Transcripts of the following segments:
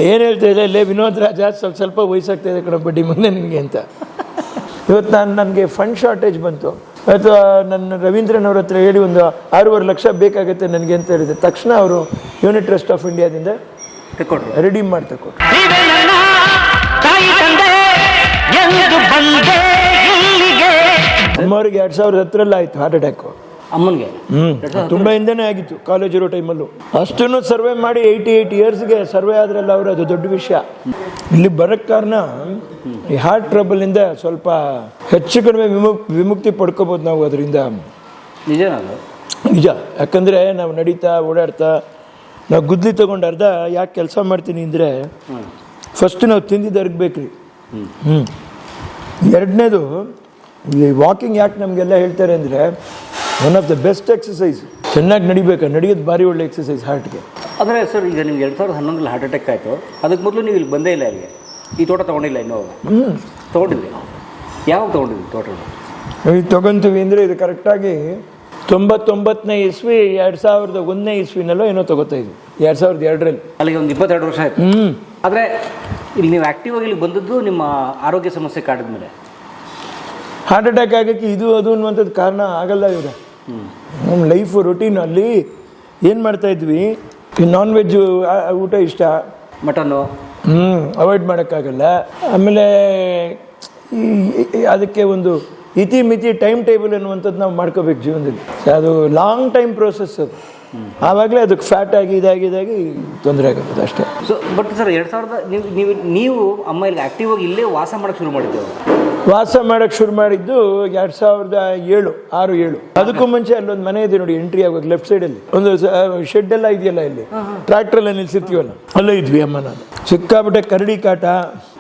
ಏನು ಹೇಳ್ತಾ ಇಲ್ಲ ಇಲ್ಲೇ ವಿನೋದ್ ರಾಜ ಸ್ವಲ್ಪ ವಯಸ್ಸಾಗ್ತಾ ಇದೆ ಕಣ ಬಡ್ಡಿ ಮುಂದೆ ನಿನಗೆ ಅಂತ. ಇವತ್ತು ನನಗೆ ಫಂಡ್ ಶಾರ್ಟೇಜ್ ಬಂತು, ಅಥವಾ ನನ್ನ ರವೀಂದ್ರನ್ ಅವ್ರ ಹತ್ರ ಹೇಳಿ ಒಂದು 6.5 ಲಕ್ಷ ಬೇಕಾಗುತ್ತೆ ನನಗೆ ಅಂತ ಹೇಳಿದೆ. ತಕ್ಷಣ ಅವರು ಯೂನಿಟ್ ಟ್ರಸ್ಟ್ ಆಫ್ ಇಂಡಿಯಾದಿಂದ ರೆಡೀಮ್ ಮಾಡಿ ತಗೊಟ್ರು. ಅಮ್ಮವ್ರಿಗೆ 2010 ಆಯಿತು ಹಾರ್ಟ್ ಅಟ್ಯಾಕು. ಅಮ್ಮನಿಗೆ ತುಂಬ ಹಿಂದೆನೇ ಆಗಿತ್ತು, ಕಾಲೇಜ್ ಇರೋ ಟೈಮಲ್ಲೂ. ಅಷ್ಟನ್ನು ಸರ್ವೆ ಮಾಡಿ 88 ಇಯರ್ಸ್ಗೆ ಸರ್ವೆ ಆದ್ರಲ್ಲ ಅವರು, ಅದು ದೊಡ್ಡ ವಿಷಯ. ಇಲ್ಲಿ ಬರೋಕ್ಕೆ ಕಾರಣ ಈ ಹಾರ್ಟ್ ಟ್ರಬಲಿಂದ ಸ್ವಲ್ಪ ಹೆಚ್ಚು ಕಡಿಮೆ ವಿಮುಕ್ತಿ ಪಡ್ಕೋಬೋದು ನಾವು ಅದರಿಂದ. ನಿಜ. ಯಾಕಂದರೆ ನಾವು ನಡೀತಾ ಓಡಾಡ್ತಾ ನಾವು ಗುದ್ಲಿ ತೊಗೊಂಡು ಅರ್ಧ ಯಾಕೆ ಕೆಲಸ ಮಾಡ್ತೀನಿ ಅಂದರೆ ಫಸ್ಟ್ ನಾವು ತಿಂದಿದ್ದು ಅರ್ಗಬೇಕ್ರಿ. ಎರಡನೇದು ಈ ವಾಕಿಂಗ್ ಯಾಕೆ ನಮಗೆಲ್ಲ ಹೇಳ್ತಾರೆ ಅಂದರೆ one of the best exercise. ಚೆನ್ನಾಗಿ ನಡೆಯೋದು ಭಾರಿ ಒಳ್ಳೆ ಎಕ್ಸಸೈಸ್ ಹಾರ್ಟ್ಗೆ. ಅಂದರೆ ಸರ್ ಈಗ ನಿಮ್ಗೆ 2011 ಹಾರ್ಟ್ ಅಟ್ಯಾಕ್ ಆಯಿತು, ಅದಕ್ಕೆ ಮೊದಲು ನೀವು ಇಲ್ಲಿ ಬಂದೇ ಇಲ್ಲ, ಇಲ್ಲಿಗೆ ಈ ತೋಟ ತೊಗೊಂಡಿಲ್ಲ ಇನ್ನೂ? ತೊಗೊಂಡಿದ್ರಿ? ಯಾವಾಗ ತೊಗೊಂಡಿದ್ರಿ ತೋಟ? ಈಗ ತೊಗೊತೀವಿ ಅಂದರೆ ಇದು ಕರೆಕ್ಟಾಗಿ 99ನೇ ಇಸ್ವಿ 2001ನೇ ಇಸ್ವಿನಲ್ಲೋ ಏನೋ ತೊಗೋತಾ ಇದ್ವಿ, 2002ರಲ್ಲಿ. ಅಲ್ಲಿಗೆ ಒಂದು 22 ವರ್ಷ ಆಯಿತು. ಆದರೆ ಇಲ್ಲಿ ನೀವು ಆ್ಯಕ್ಟಿವ್ ಆಗಿ ಇಲ್ಲಿ ಬಂದದ್ದು ನಿಮ್ಮ ಆರೋಗ್ಯ ಸಮಸ್ಯೆ ಕಾಡಿದ ಮೇಲೆ. ಹಾರ್ಟ್ ಅಟ್ಯಾಕ್ ಆಗೋಕ್ಕೆ ಇದು ಅದು ಅನ್ನುವಂಥದ್ದು ಕಾರಣ ಆಗಲ್ಲ. ಇವಾಗ ನಮ್ಮ ಲೈಫು ರೊಟೀನ್ ಅಲ್ಲಿ ಏನು ಮಾಡ್ತಾಯಿದ್ವಿ, ಈ ನಾನ್ ವೆಜ್ಜು ಊಟ ಇಷ್ಟ, ಮಟನ್ನು ಅವಾಯ್ಡ್ ಮಾಡೋಕ್ಕಾಗಲ್ಲ. ಆಮೇಲೆ ಅದಕ್ಕೆ ಒಂದು ಇತಿ ಮಿತಿ ಟೈಮ್ ಟೇಬಲ್ ಅನ್ನುವಂಥದ್ದು ನಾವು ಮಾಡ್ಕೋಬೇಕು ಜೀವನದಲ್ಲಿ. ಅದು ಲಾಂಗ್ ಟೈಮ್ ಪ್ರೋಸೆಸ್ ಅದು. ಆವಾಗಲೇ ಅದಕ್ಕೆ ಫ್ಯಾಟ್ ಆಗಿ ಇದಾಗಿ ತೊಂದರೆ ಆಗುತ್ತೆ ಅಷ್ಟೇ. ಸೊ ಬಟ್ ಸರ್ 2000 ನೀವು ಅಮ್ಮ ಇಲ್ಲಿ ಆ್ಯಕ್ಟಿವ್ ಆಗಿ ಇಲ್ಲೇ ವಾಸ ಮಾಡೋಕ್ಕೆ ಶುರು ಮಾಡಿದ್ದೆವು. ವಾಸ ಮಾಡೋಕ್ಕೆ ಶುರು ಮಾಡಿದ್ದು 2006-07. ಅದಕ್ಕೂ ಮುಂಚೆ ಅಲ್ಲೊಂದು ಮನೆ ಇದೆ ನೋಡಿ, ಎಂಟ್ರಿ ಆಗುವಾಗ ಲೆಫ್ಟ್ ಸೈಡಲ್ಲಿ ಒಂದು ಶೆಡ್ ಎಲ್ಲ ಇದೆಯಲ್ಲ, ಇಲ್ಲಿ ಟ್ರ್ಯಾಕ್ಟ್ರೆಲ್ಲ ನಿಲ್ಸಿರ್ತೀವಲ್ಲ, ಅಲ್ಲೇ ಇದ್ವಿ ಅಮ್ಮ ನಾನು. ಸಿಕ್ಕಾಬಿಟ್ಟೆ ಕರಡಿ ಕಾಟ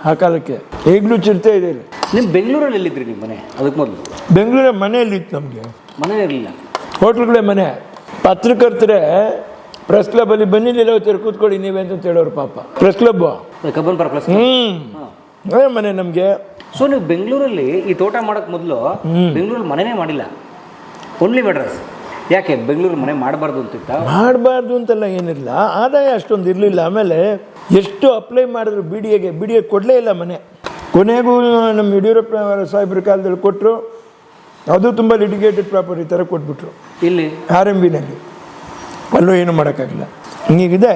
ಆ ಕಾಲಕ್ಕೆ, ಈಗಲೂ ಚಿರತೆ ಇದೆ ಇಲ್ಲಿ. ನಿಮ್ಮ ಬೆಂಗಳೂರಲ್ಲಿ ಎಲ್ಲಿದ್ರಿ ನಿಮ್ಮ ಮನೆ? ಅದಕ್ಕೆ ಮೊದಲು ಬೆಂಗಳೂರ ಮನೆಯಲ್ಲಿ ಇತ್ತು ನಮಗೆ. ಮನೆ ಇರಲಿಲ್ಲ, ಹೋಟ್ಲುಗಳೇ ಮನೆ. ಪತ್ರಕರ್ತರೆ ಪ್ರೆಸ್ ಕ್ಲಬ್ಬಲ್ಲಿ ಬನ್ನಿಲ್ಲ ಕೂತ್ಕೊಳ್ಳಿ ನೀವೇ ಅಂತ ಹೇಳೋರು ಪಾಪ. Press club Cubbon park press. ಅದೇ ಮನೆ ನಮಗೆ. ಸೊ ನೀವು ಬೆಂಗಳೂರಲ್ಲಿ ಈ ತೋಟ ಮಾಡೋಕ್ಕೆ ಮೊದಲು ಬೆಂಗಳೂರಲ್ಲಿ ಮನೆನೇ ಮಾಡಿಲ್ಲ, ಓನ್ಲಿ ಮೆಡ್ರಾಸ್. ಯಾಕೆ ಬೆಂಗಳೂರು ಮನೆ ಮಾಡಬಾರ್ದು ಅಂತಿತ್ತ? ಮಾಡಬಾರ್ದು ಅಂತೆಲ್ಲ ಏನಿಲ್ಲ, ಆದಾಯ ಅಷ್ಟೊಂದು ಇರಲಿಲ್ಲ. ಆಮೇಲೆ ಎಷ್ಟು ಅಪ್ಲೈ ಮಾಡಿದ್ರು ಬಿ ಡಿ ಎ ಕೊಡಲೇ ಇಲ್ಲ ಮನೆ. ಕೊನೆಗೂ ನಮ್ಮ ಯಡಿಯೂರಪ್ಪ ಸಾಹೇಬ್ರ ಕಾಲದಲ್ಲಿ ಕೊಟ್ಟರು, ಅದು ತುಂಬ ಲಿಟಿಗೇಟೆಡ್ ಪ್ರಾಪರ್ಟಿ ಥರ ಕೊಟ್ಬಿಟ್ರು ಇಲ್ಲಿ RMBನಲ್ಲಿ. ಅಲ್ಲೂ ಏನು ಮಾಡೋಕ್ಕಾಗಿಲ್ಲ, ಹೀಗಿದೆ.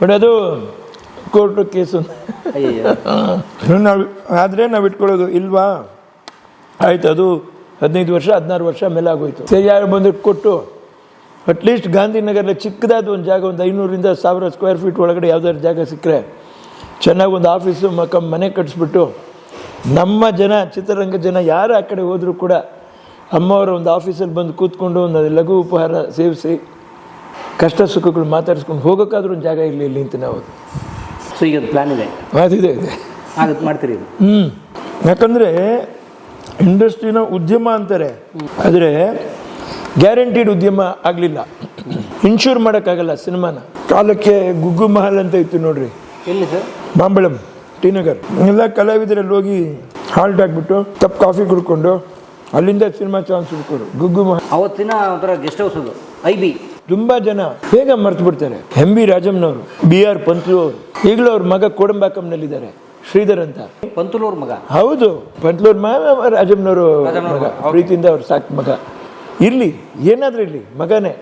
ಬಟ್ ಅದು ಕೋರ್ಟು ಕೇಸು ನಾವು ಆದರೆ ನಾವು ಇಟ್ಕೊಳ್ಳೋದು ಇಲ್ವಾ, ಆಯ್ತು ಅದು 15 ವರ್ಷ 16 ವರ್ಷ ಮೇಲೆ ಆಗೋಯ್ತು. ಸರಿ, ಯಾರು ಬಂದು ಕೊಟ್ಟು ಅಟ್ಲೀಸ್ಟ್ ಗಾಂಧಿನಗರಲ್ಲಿ ಚಿಕ್ಕದಾದ ಒಂದು ಜಾಗ, ಒಂದು 500ರಿಂದ 1000 ಸ್ಕ್ವೇರ್ ಫೀಟ್ ಒಳಗಡೆ ಯಾವುದಾದ್ರು ಜಾಗ ಸಿಕ್ಕರೆ ಚೆನ್ನಾಗಿ ಒಂದು ಆಫೀಸು ಮನೆ ಕಟ್ಟಿಸ್ಬಿಟ್ಟು ನಮ್ಮ ಜನ, ಚಿತ್ರರಂಗ ಜನ ಯಾರು ಆ ಕಡೆ ಹೋದರೂ ಕೂಡ ಅಮ್ಮವರ ಒಂದು ಆಫೀಸಲ್ಲಿ ಬಂದು ಕೂತ್ಕೊಂಡು ಒಂದು ಲಘು ಉಪಹಾರ ಸೇವಿಸಿ ಕಷ್ಟ ಸುಖಗಳು ಮಾತಾಡಿಸ್ಕೊಂಡು ಹೋಗೋಕ್ಕಾದ್ರೂ ಒಂದು ಜಾಗ ಇರಲಿ ಇಲ್ಲಿ ಅಂತ ನಾವು. ಸೊ ಈಗ ಪ್ಲ್ಯಾನ್ ಇದೆ, ಅದಿದೆ ಆಗುತ್ತೆ, ಮಾಡ್ತೀರಿ ಇದು. ಯಾಕಂದರೆ ಇಂಡಸ್ಟ್ರಿನ ಉದ್ಯಮ ಅಂತಾರೆ, ಆದರೆ ಗ್ಯಾರಂಟಿಡ್ ಉದ್ಯಮ ಆಗಲಿಲ್ಲ. ಇನ್ಶೂರ್ ಮಾಡೋಕ್ಕಾಗಲ್ಲ ಸಿನಿಮಾನ. ಕಾಲಕ್ಕೆ ಗುಗ್ಗು ಮಹಲ್ ಅಂತ ಇತ್ತು ನೋಡ್ರಿ, ಎಲ್ಲಿ ಸರ್? ಮಾಂಬಳಂ, ಟಿ ನಗರ್. ಎಲ್ಲ ಕಲಾವಿದರಲ್ಲಿ ಹೋಗಿ ಹಾಲ್ಟ್ ಆಗಿಬಿಟ್ಟು ಕಪ್ ಕಾಫಿ ಕುಡ್ಕೊಂಡು ಅಲ್ಲಿಂದ ಸಿನಿಮಾ ಚಾನ್ಸ್ ಹುಡ್ಕೋರು. ಗುಗ್ಗು ಮಹಲ್ ಅವತ್ತಿನ ಒಂಥರ ಗೆಸ್ಟ್ ಹೌಸ್ ಅದು. IB ತುಂಬ ಜನ ಬೇಗ ಮರ್ತು ಬಿಡ್ತಾರೆ. MB ರಾಜಮ್ಮನವರು, BR ಪಂತ್ಲು ಅವರು, ಈಗಲೂ ಅವ್ರ ಮಗ ಕೋಡಂಬಾಕಂನಲ್ಲಿದ್ದಾರೆ, ಶ್ರೀಧರ್ ಅಂತ. ಪಂತುಲೂರ್ ಮಗ? ಹೌದು, ಪಂತ್ಲೂರ್ ಮಗ, ರಾಜಮ್ಮನವರು ಮಗ, ಪ್ರೀತಿಯಿಂದ ಅವ್ರು ಸಾಕು ಮಗ. ಇರಲಿ, ಏನಾದರೂ ಇರಲಿ, ಮಗನೇ.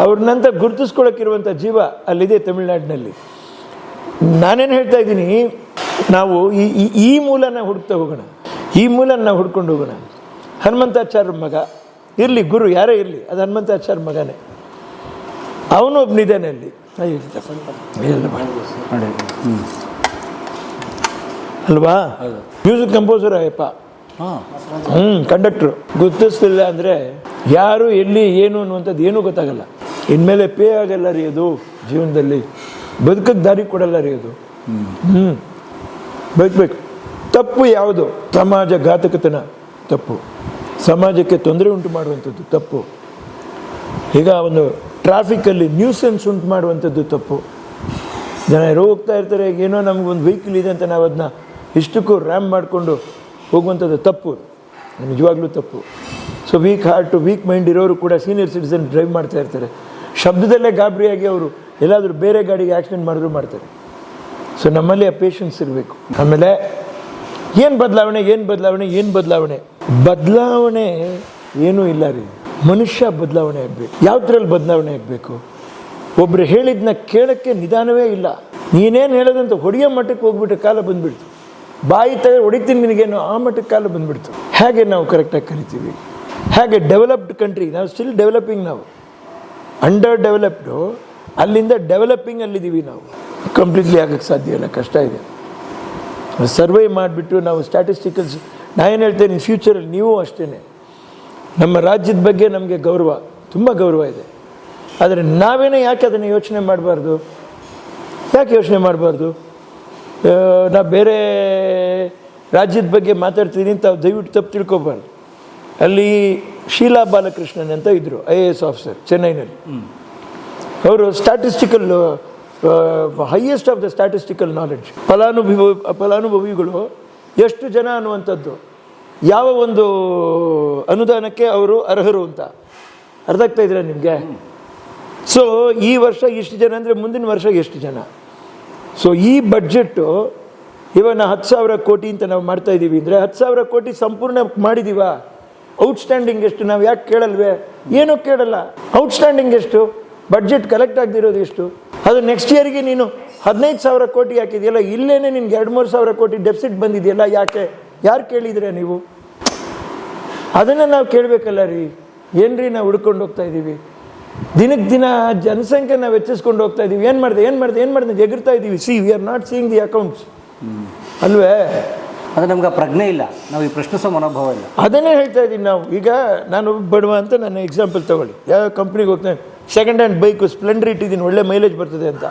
ಅವ್ರನ್ನಂತ ಗುರುತಿಸ್ಕೊಳಕ್ಕಿರುವಂಥ ಜೀವ ಅಲ್ಲಿದೆ ತಮಿಳ್ನಾಡಿನಲ್ಲಿ. ನಾನೇನು ಹೇಳ್ತಾ ಇದ್ದೀನಿ, ನಾವು ಈ ಮೂಲನ ಹುಡುಕ್ತಾ ಹೋಗೋಣ, ಈ ಮೂಲನ ನಾವು ಹುಡ್ಕೊಂಡು ಹೋಗೋಣ. ಹನುಮಂತಾಚಾರ್ಯ ಮಗ ಇರಲಿ, ಗುರು ಯಾರೇ ಇರಲಿ, ಅದು ಹನುಮಂತಾಚಾರ್ಯ ಮಗನೇ. ಅವನು ಒಬ್ಬನಿದ್ದಾನೆ ಅಲ್ಲಿ ಅಲ್ವಾ, ಮ್ಯೂಸಿಕ್ ಕಂಪೋಸರ್ ಅಯ್ಯಪ್ಪ. ಕಂಡಕ್ಟ್ರು. ಗುರುತಿಸ್ತಿಲ್ಲ ಅಂದರೆ ಯಾರು ಎಲ್ಲಿ ಏನು ಅನ್ನುವಂಥದ್ದು ಏನೂ ಗೊತ್ತಾಗಲ್ಲ. ಇನ್ಮೇಲೆ ಪೇ ಆಗಲ್ಲ ರೀ ಅದು ಜೀವನದಲ್ಲಿ, ಬದುಕಕ್ಕೆ ದಾರಿ ಕೊಡಲ್ಲ ರೀ ಅದು. ಬದುಕಬೇಕು. ತಪ್ಪು ಯಾವುದು? ಸಮಾಜ ಘಾತಕತನ ತಪ್ಪು, ಸಮಾಜಕ್ಕೆ ತೊಂದರೆ ಉಂಟು ಮಾಡುವಂಥದ್ದು ತಪ್ಪು. ಈಗ ಒಂದು ಟ್ರಾಫಿಕಲ್ಲಿ ನ್ಯೂಸೆನ್ಸ್ ಉಂಟು ಮಾಡುವಂಥದ್ದು ತಪ್ಪು. ಜನ ಹೋಗ್ತಾ ಇರ್ತಾರೆ, ಏನೋ ನಮಗೊಂದು ವೆಹಿಕಲ್ ಇದೆ ಅಂತ ನಾವು ಅದನ್ನ ಇಷ್ಟಕ್ಕೂ ರ್ಯಾಮ್ ಮಾಡಿಕೊಂಡು ಹೋಗುವಂಥದ್ದು ತಪ್ಪು, ನಿಜವಾಗ್ಲೂ ತಪ್ಪು. So weak heart, weak mind ಇರೋರು ಕೂಡ ಸೀನಿಯರ್ ಸಿಟಿಸನ್ ಡ್ರೈವ್ ಮಾಡ್ತಾ ಇರ್ತಾರೆ. ಶಬ್ದದಲ್ಲೇ ಗಾಬರಿಯಾಗಿ ಅವರು ಎಲ್ಲಾದರೂ ಬೇರೆ ಗಾಡಿಗೆ ಆಕ್ಸಿಡೆಂಟ್ ಮಾಡಿದ್ರು ಮಾಡ್ತಾರೆ. ಸೊ ನಮ್ಮಲ್ಲಿ ಆ ಪೇಷನ್ಸ್ ಇರಬೇಕು. ಆಮೇಲೆ ಏನು ಬದಲಾವಣೆ ಏನೂ ಇಲ್ಲ ರೀ. ಮನುಷ್ಯ ಬದಲಾವಣೆ ಆಗಬೇಕು. ಯಾವುದ್ರಲ್ಲಿ ಬದಲಾವಣೆ ಆಗಬೇಕು? ಒಬ್ರು ಹೇಳಿದ್ನ ಕೇಳೋಕ್ಕೆ ನಿಧಾನವೇ ಇಲ್ಲ. ನೀನೇನು ಹೇಳೋದಂತ ಹೊಡೆಯೋ ಮಟ್ಟಕ್ಕೆ ಹೋಗ್ಬಿಟ್ಟು ಕಾಲ ಬಂದುಬಿಡ್ತು. ಬಾಯಿ ಹೊಡಿತೀನಿ ನಿನಗೇನು, ಆ ಮಟ್ಟಕ್ಕೆ ಕಾಲ ಬಂದುಬಿಡ್ತು. ಹೇಗೆ ನಾವು ಕರೆಕ್ಟಾಗಿ ಕರಿತೀವಿ? ಹೇಗೆ ಡೆವಲಪ್ಡ್ ಕಂಟ್ರಿ, ನಾವು ಸ್ಟಿಲ್ ಡೆವಲಪಿಂಗ್, ನಾವು ಅಂಡರ್ ಡೆವಲಪ್ಡು, ಅಲ್ಲಿಂದ ಡೆವಲಪಿಂಗ್ ಅಲ್ಲಿದ್ದೀವಿ. ನಾವು ಕಂಪ್ಲೀಟ್ಲಿ ಆಗೋಕ್ಕೆ ಸಾಧ್ಯ ಇಲ್ಲ, ಕಷ್ಟ ಇದೆ. ಸರ್ವೇ ಮಾಡಿಬಿಟ್ಟು ನಾವು ಸ್ಟ್ಯಾಟಿಸ್ಟಿಕಲ್ಸ್, ನಾನೇನು ಹೇಳ್ತೇನೆ, ಫ್ಯೂಚರಲ್ಲಿ ನೀವು ಅಷ್ಟೇ. ನಮ್ಮ ರಾಜ್ಯದ ಬಗ್ಗೆ ನಮಗೆ ಗೌರವ, ತುಂಬ ಗೌರವ ಇದೆ. ಆದರೆ ನಾವೇನೇ ಯಾಕೆ ಅದನ್ನು ಯೋಚನೆ ಮಾಡಬಾರ್ದು? ನಾ ಬೇರೆ ರಾಜ್ಯದ ಬಗ್ಗೆ ಮಾತಾಡ್ತೀನಿ ಅಂತ ದಯವಿಟ್ಟು ತಪ್ಪು ತಿಳ್ಕೊಬಾರ್ದು. ಅಲ್ಲಿ ಶೀಲಾ ಬಾಲಕೃಷ್ಣನ್ ಅಂತ ಇದ್ದರು, IAS ಆಫೀಸರ್, ಚೆನ್ನೈನಲ್ಲಿ. ಅವರು statistical highest of the statistical knowledge. ಫಲಾನುಭವಿಗಳು ಎಷ್ಟು ಜನ ಅನ್ನುವಂಥದ್ದು, ಯಾವ ಒಂದು ಅನುದಾನಕ್ಕೆ ಅವರು ಅರ್ಹರು ಅಂತ ಅರ್ಥ ಆಗ್ತಾ ಇದ್ರೆ ನಿಮಗೆ? ಸೊ ಈ ವರ್ಷ ಇಷ್ಟು ಜನ ಅಂದರೆ ಮುಂದಿನ ವರ್ಷ ಎಷ್ಟು ಜನ? ಸೊ ಈ ಬಡ್ಜೆಟ್ಟು ಇವಾಗ 10,000 ಕೋಟಿ ಅಂತ ನಾವು ಮಾಡ್ತಾ ಇದ್ದೀವಿ ಅಂದರೆ 10,000 ಕೋಟಿ ಸಂಪೂರ್ಣ ಮಾಡಿದೀವ? ಔಟ್ಸ್ಟ್ಯಾಂಡಿಂಗ್ ಎಷ್ಟು? ನಾವು ಯಾಕೆ ಕೇಳಲ್ವೇ? ಏನೂ ಕೇಳಲ್ಲ. ಔಟ್ಸ್ಟ್ಯಾಂಡಿಂಗ್ ಎಷ್ಟು? ಬಡ್ಜೆಟ್ ಕಲೆಕ್ಟ್ ಆಗದಿರೋದು ಎಷ್ಟು? ಅದು ನೆಕ್ಸ್ಟ್ ಇಯರ್ಗೆ ನೀನು 15,000 ಕೋಟಿ ಹಾಕಿದೆಯಲ್ಲ, ಇಲ್ಲೇನೆ ನಿನ್ಗೆ 2,000-3,000 ಕೋಟಿ ಡೆಫಿಸಿಟ್ ಬಂದಿದೆಯಲ್ಲ, ಯಾಕೆ? ಯಾರು ಕೇಳಿದ್ರೆ ನೀವು? ಅದನ್ನು ನಾವು ಕೇಳಬೇಕಲ್ಲ ರೀ. ಏನ್ರಿ ನಾವು ಹುಡ್ಕೊಂಡು ಹೋಗ್ತಾ ಇದ್ದೀವಿ, ದಿನಕ್ಕೆ ದಿನ ಜನಸಂಖ್ಯೆ ನಾವು ಹೆಚ್ಚಿಸ್ಕೊಂಡು ಹೋಗ್ತಾ ಇದ್ದೀವಿ. ಏನು ಮಾಡಿದೆ ಎಗರ್ತಾ ಇದ್ದೀವಿ. We are not seeing the accounts, ಅಲ್ವೇ? ಅದು ನಮ್ಗೆ ಪ್ರಜ್ಞೆ ಇಲ್ಲ, ನಾವು ಈ ಪ್ರಶ್ನಿಸೋ ಮನೋಭಾವ ಇಲ್ಲ. ಅದನ್ನೇ ಹೇಳ್ತಾ ಇದ್ದೀನಿ ನಾವು. ಈಗ ನಾನು ಬಡವ ಅಂತ ನನ್ನ ಎಕ್ಸಾಂಪಲ್ ತಗೊಳ್ಳಿ. ಯಾವ ಕಂಪ್ನಿಗೆ ಹೋಗ್ತೇನೆ, ಸೆಕೆಂಡ್ ಹ್ಯಾಂಡ್ ಬೈಕು ಸ್ಪ್ಲೆಂಡರ್ ಇಟ್ಟಿದ್ದೀನಿ, ಒಳ್ಳೆ ಮೈಲೇಜ್ ಬರ್ತದೆ ಅಂತ,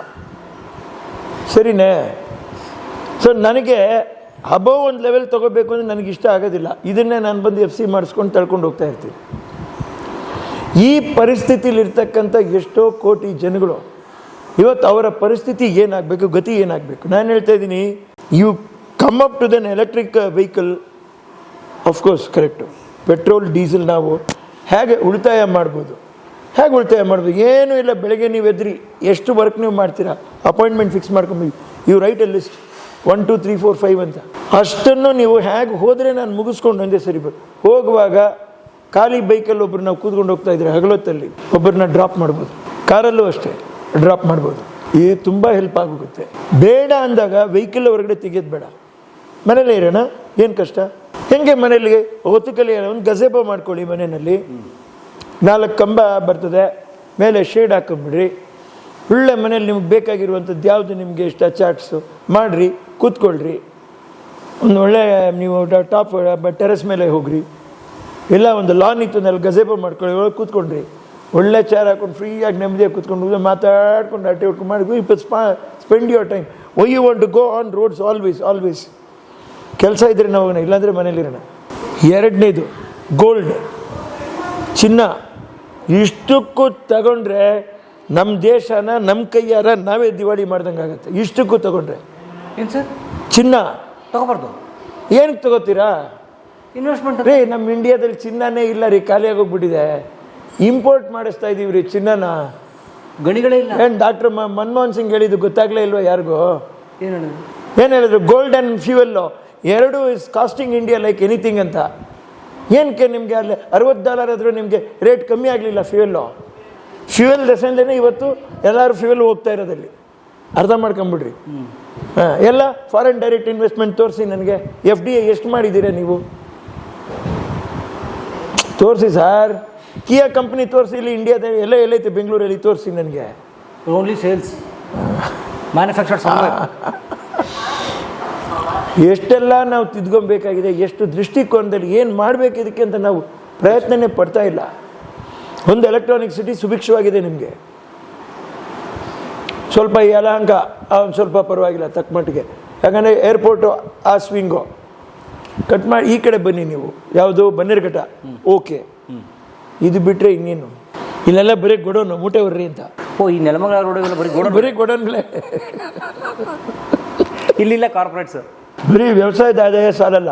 ಸರಿನೇ? ಸೊ ನನಗೆ ಅಬೋವ್ ಒಂದು ಲೆವೆಲ್ ತೊಗೋಬೇಕು ಅಂದರೆ ನನಗೆ ಇಷ್ಟ ಆಗೋದಿಲ್ಲ. ಇದನ್ನೇ ನಾನು ಬಂದು FC ಮಾಡಿಸ್ಕೊಂಡು ತಳ್ಕೊಂಡು ಹೋಗ್ತಾ ಇರ್ತೀನಿ. ಈ ಪರಿಸ್ಥಿತಿಲಿರ್ತಕ್ಕಂಥ ಎಷ್ಟೋ ಕೋಟಿ ಜನಗಳು ಇವತ್ತು ಅವರ ಪರಿಸ್ಥಿತಿ ಏನಾಗಬೇಕು, ಗತಿ ಏನಾಗಬೇಕು? ನಾನು ಹೇಳ್ತಾ ಇದ್ದೀನಿ, you come up to then electric vehicle, of course correct. Petrol diesel ನಾವು ಹೇಗೆ ಉಳಿತಾಯ ಮಾಡ್ಬೋದು? ಏನೂ ಇಲ್ಲ. ಬೆಳಗ್ಗೆ ನೀವು ಎದ್ರಿ, ಎಷ್ಟು ವರ್ಕ್ ನೀವು ಮಾಡ್ತೀರಾ, ಅಪಾಯಿಂಟ್ಮೆಂಟ್ ಫಿಕ್ಸ್ ಮಾಡ್ಕೊಂಡು ಯು ರೈಟ್ ಎ ಲಿಸ್ಟ್ 1 2 3 4 5 ಅಂತ. ಅಷ್ಟನ್ನು ನೀವು ಹೇಗೆ ಹೋದರೆ ನಾನು ಮುಗಿಸ್ಕೊಂಡು ಒಂದೇ ಸರಿ ಹೋಗುವಾಗ ಖಾಲಿ ಬೈಕಲ್ಲಿ ಒಬ್ಬರು ನಾವು ಕೂತ್ಕೊಂಡು ಹೋಗ್ತಾ ಇದ್ರೆ ಹಗಲೊತ್ತಲ್ಲಿ ಒಬ್ಬರನ್ನ ಡ್ರಾಪ್ ಮಾಡ್ಬೋದು. ಕಾರಲ್ಲೂ ಅಷ್ಟೇ ಡ್ರಾಪ್ ಮಾಡ್ಬೋದು. ಇದು ತುಂಬ ಹೆಲ್ಪ್ ಆಗೋಗುತ್ತೆ. ಬೇಡ ಅಂದಾಗ ವೆಹಿಕಲ್ ಹೊರಗಡೆ ತೆಗೆಯೋದು ಬೇಡ, ಮನೇಲೇ ಇರೋಣ. ಏನು ಕಷ್ಟ? ಹೆಂಗೆ ಮನೇಲಿ ಹೊತ್ತು ಕಲಿಯೋಣ, ಒಂದು ಗಜೇಬ ಮಾಡ್ಕೊಳ್ಳಿ. ಮನೆಯಲ್ಲಿ 4 ಕಂಬ ಬರ್ತದೆ, ಮೇಲೆ ಶೇಡ್ ಹಾಕೊಂಬಿಡ್ರಿ. ಒಳ್ಳೆ ಮನೇಲಿ ನಿಮ್ಗೆ ಬೇಕಾಗಿರುವಂಥದ್ದು ಯಾವುದು ನಿಮಗೆ ಇಷ್ಟ ಚಾಟ್ಸು ಮಾಡಿರಿ, ಕೂತ್ಕೊಳ್ರಿ. ಒಂದು ಒಳ್ಳೆ ನೀವು ಟಾಪ್ ಟೆರೆಸ್ ಮೇಲೆ ಹೋಗ್ರಿ, ಇಲ್ಲ ಒಂದು ಲಾನ್ ಇತ್ತು ನಲ್ಲಿ ಗಜೇಬ ಮಾಡ್ಕೊಳ್ಳಿ, ಒಳಗೆ ಕೂತ್ಕೊಂಡ್ರಿ. ಒಳ್ಳೆ ಚೇರ್ ಹಾಕೊಂಡು ಫ್ರೀಯಾಗಿ ನೆಮ್ಮದಿಯಾಗಿ ಕೂತ್ಕೊಂಡು ಮಾತಾಡ್ಕೊಂಡು ಅಟ್ಟೆ ಹೊಡ್ಕೊಂಡು ಮಾಡಿ spend your time. Why you want to go on roads always. ಕೆಲಸ ಇದ್ರೆ ನಾವು ಹೋಗೋಣ, ಇಲ್ಲಾಂದರೆ ಮನೇಲಿರೋಣ. ಎರಡನೇದು ಗೋಲ್ಡ್, ಚಿನ್ನ. ಇಷ್ಟಕ್ಕೂ ತಗೊಂಡ್ರೆ ನಮ್ಮ ದೇಶನ ನಮ್ಮ ಕೈಯಾರ ನಾವೇ ದಿವಾಳಿ ಮಾಡ್ದಂಗೆ ಆಗುತ್ತೆ. ಇಷ್ಟಕ್ಕೂ ತಗೊಂಡ್ರೆ ಏನು ಸರ್? ಚಿನ್ನ ತಗೋಬಾರ್ದು. ಏನಕ್ಕೆ ತಗೋತೀರಾ? ಇನ್ವೆಸ್ಟ್ಮೆಂಟ್ ರೀ. ನಮ್ಮ ಇಂಡಿಯಾದಲ್ಲಿ ಚಿನ್ನನೇ ಇಲ್ಲ ರೀ, ಖಾಲಿಯಾಗಿ ಹೋಗ್ಬಿಟ್ಟಿದೆ. ಇಂಪೋರ್ಟ್ ಮಾಡಿಸ್ತಾ ಇದ್ದೀವಿ ರೀ ಚಿನ್ನನ, ಗಣಿಗಳೇ ಇಲ್ಲ. ಏನು ಡಾಕ್ಟರ್ ಮನಮೋಹನ್ ಸಿಂಗ್ ಹೇಳಿದ್ದು ಗೊತ್ತಾಗಲೇ ಇಲ್ವಾ ಯಾರಿಗೂ? ಏನು ಹೇಳಿದ್ರು? ಗೋಲ್ಡ್ ಆ್ಯಂಡ್ ಫ್ಯೂಯಲ್ಲು ಎರಡು is costing India like anything ಅಂತ. ಏನಕ್ಕೆ ನಿಮಗೆ ಅಲ್ಲಿ $60 ಆದರೂ ನಿಮಗೆ ರೇಟ್ ಕಮ್ಮಿ ಆಗಲಿಲ್ಲ ಫ್ಯೂಯಲ್ ದೆಸೆಂದೇ ಇವತ್ತು ಎಲ್ಲರೂ ಫ್ಯೂಯಲ್ ಹೋಗ್ತಾ ಇರೋದಲ್ಲಿ. ಅರ್ಥ ಮಾಡ್ಕೊಂಬಿಡ್ರಿ. ಎಲ್ಲ ಫಾರಿನ್ ಡೈರೆಕ್ಟ್ ಇನ್ವೆಸ್ಟ್ಮೆಂಟ್ ತೋರಿಸಿ ನನಗೆ. FDI ಎಷ್ಟು ಮಾಡಿದ್ದೀರಾ ನೀವು? ತೋರಿಸಿ ಸರ್. ಕಿಯಾ ಕಂಪ್ನಿ ತೋರಿಸಿ, ಇಲ್ಲಿ ಇಂಡಿಯಾದಲ್ಲಿ ಎಲ್ಲೈತೆ ಬೆಂಗಳೂರಲ್ಲಿ ತೋರಿಸಿ ನನಗೆ. Only sales, manufactured software. ಎಷ್ಟೆಲ್ಲ ನಾವು ತಿದ್ಕೊಬೇಕಾಗಿದೆ, ಎಷ್ಟು ದೃಷ್ಟಿಕೋನದಲ್ಲಿ ಏನು ಮಾಡಬೇಕು ಇದಕ್ಕೆ ಅಂತ ನಾವು ಪ್ರಯತ್ನನೇ ಪಡ್ತಾ ಇಲ್ಲ. ಒಂದು ಎಲೆಕ್ಟ್ರಾನಿಕ್ ಸಿಟಿ ಸುಭಿಕ್ಷವಾಗಿದೆ ನಿಮಗೆ. ಸ್ವಲ್ಪ ಯಲಹಂಕ ಒಂದು ಸ್ವಲ್ಪ ಪರವಾಗಿಲ್ಲ ತಕ್ಕ ಮಟ್ಟಿಗೆ. ಯಾಕಂದರೆ ಏರ್ಪೋರ್ಟು ಆ ಸ್ವಿಂಗು ಕಟ್ ಮಾಡಿ ಈ ಕಡೆ ಬನ್ನಿ ನೀವು. ಯಾವುದು ಬನ್ನೇರುಘಟ್ಟ, ಓಕೆ. ಇದು ಬಿಟ್ಟರೆ ಇನ್ನೇನು ಇಲ್ಲೆಲ್ಲ ಬರೀ ಗೊಡೋನು ಮೂಟೆ ಬರ್ರಿ ಅಂತ. ಈ ನೆಲಮಂಗಲ ರೋಡ್ ಬರೀ ಗೊಡೋನ್ಗಳೇ. ಇಲ್ಲಿಲ್ಲ ಕಾರ್ಪೊರೇಟ್ಸ್. ಬರೀ ವ್ಯವಸಾಯದ ಆದಾಯ ಸಾಲಲ್ಲ.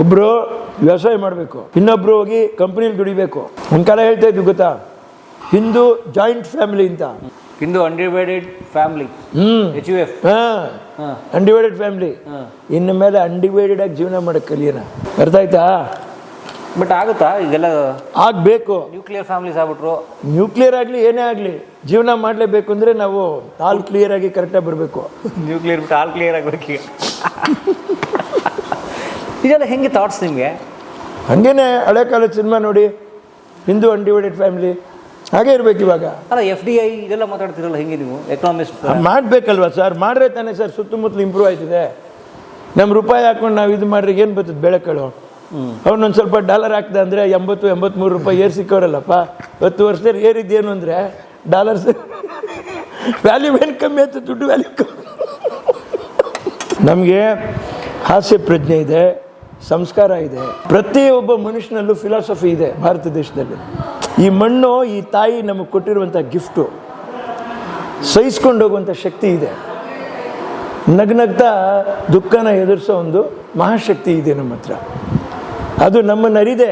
ಒಬ್ಬರು ವ್ಯವಸಾಯ ಮಾಡಬೇಕು, ಇನ್ನೊಬ್ರು ಹೋಗಿ ಕಂಪ್ನಿಲಿ ದುಡಿಬೇಕು. ಒಂದು ಕಾಲ ಹೇಳ್ತಾ ಇದ್ವಿ ಗೊತ್ತಾ, ಹಿಂದೂ ಜಾಯಿಂಟ್ ಫ್ಯಾಮಿಲಿ ಅಂತ. Hindu undivided family, HUF. ಹಾಂ, ಅನ್ಡಿವೈಡೆಡ್ ಫ್ಯಾಮಿಲಿ. ಇನ್ನು ಮೇಲೆ ಅನ್ಡಿವೈಡೆಡ್ ಆಗಿ ಜೀವನ ಮಾಡಕ್ಕೆ ಕಲಿಯೋಣ. ಅರ್ಥ ಆಯ್ತಾ? ಬಟ್ ಆಗುತ್ತಾ ಈಗೆಲ್ಲ? ಆಗಬೇಕು. Nuclear families ಆಗ್ಬಿಟ್ರು. ನ್ಯೂಕ್ಲಿಯರ್ ಆಗಲಿ ಏನೇ ಆಗಲಿ ಜೀವನ ಮಾಡಲೇಬೇಕು ಅಂದರೆ ನಾವು ಆಲ್ ಕ್ಲಿಯರ್ ಆಗಿ ಕರೆಕ್ಟಾಗಿ ಬರಬೇಕು. ನ್ಯೂಕ್ಲಿಯರ್ ಬಿಟ್ಟು ಆಲ್ ಕ್ಲಿಯರ್ ಆಗಬೇಕು. ಇದೆಲ್ಲ ಹೆಂಗೆ ಥಾಟ್ಸ್ ನಿಮಗೆ? ಹಾಗೇನೆ ಹಳೆ ಕಾಲದ ಸಿನಿಮಾ ನೋಡಿ, ಹಿಂದೂ ಅನ್ಡಿವೈಡೆಡ್ ಫ್ಯಾಮಿಲಿ ಹಾಗೆ ಇರಬೇಕು ಇವಾಗ. ಅಲ್ಲ, FDI ಇದೆಲ್ಲ ಮಾತಾಡ್ತಿರಲ್ಲ, ಹೆಂಗೆ ನೀವು ಎಕನಾಮಿಸ್ಟ್? ಮಾಡಬೇಕಲ್ವ ಸರ್, ಮಾಡ್ರೆ ತಾನೇ ಸರ್ ಸುತ್ತಮುತ್ತಲು ಇಂಪ್ರೂವ್ ಆಯ್ತಿದೆ. ನಮ್ಮ ರೂಪಾಯಿ ಹಾಕೊಂಡು ನಾವು ಇದು ಮಾಡ್ರೆ ಏನು ಬರ್ತದೆ ಬೆಳೆಗಳು? ಅವ್ನೊಂದು ಸ್ವಲ್ಪ ಡಾಲರ್ ಹಾಕ್ದೆ ಅಂದರೆ 80-83 ರೂಪಾಯಿ ಏರ್ ಸಿಕ್ಕವರಲ್ಲಪ್ಪ. 10 ವರ್ಷದಲ್ಲಿ ಏರಿದ್ದೇನು ಅಂದರೆ ಡಾಲರ್ಸ್ ವ್ಯಾಲ್ಯೂ ಏನು ಕಮ್ಮಿ ಆಯ್ತು, ದುಡ್ಡು ವ್ಯಾಲ್ಯೂ ಕಮ್ಮಿ. ನಮಗೆ ಹಾಸ್ಯ ಪ್ರಜ್ಞೆ ಇದೆ, ಸಂಸ್ಕಾರ ಇದೆ, ಪ್ರತಿಯೊಬ್ಬ ಮನುಷ್ಯನಲ್ಲೂ ಫಿಲಾಸಫಿ ಇದೆ ಭಾರತ ದೇಶದಲ್ಲಿ. ಈ ಮಣ್ಣು, ಈ ತಾಯಿ ನಮಗೆ ಕೊಟ್ಟಿರುವಂಥ ಗಿಫ್ಟು, ಸಹಿಸ್ಕೊಂಡು ಹೋಗುವಂಥ ಶಕ್ತಿ ಇದೆ. ನಗ್ನಗ್ತಾ ದುಃಖನ ಎದುರಿಸೋ ಒಂದು ಮಹಾಶಕ್ತಿ ಇದೆ ನಮ್ಮ ಹತ್ರ. ಅದು ನಮ್ಮನ್ನು ಅರಿದೆ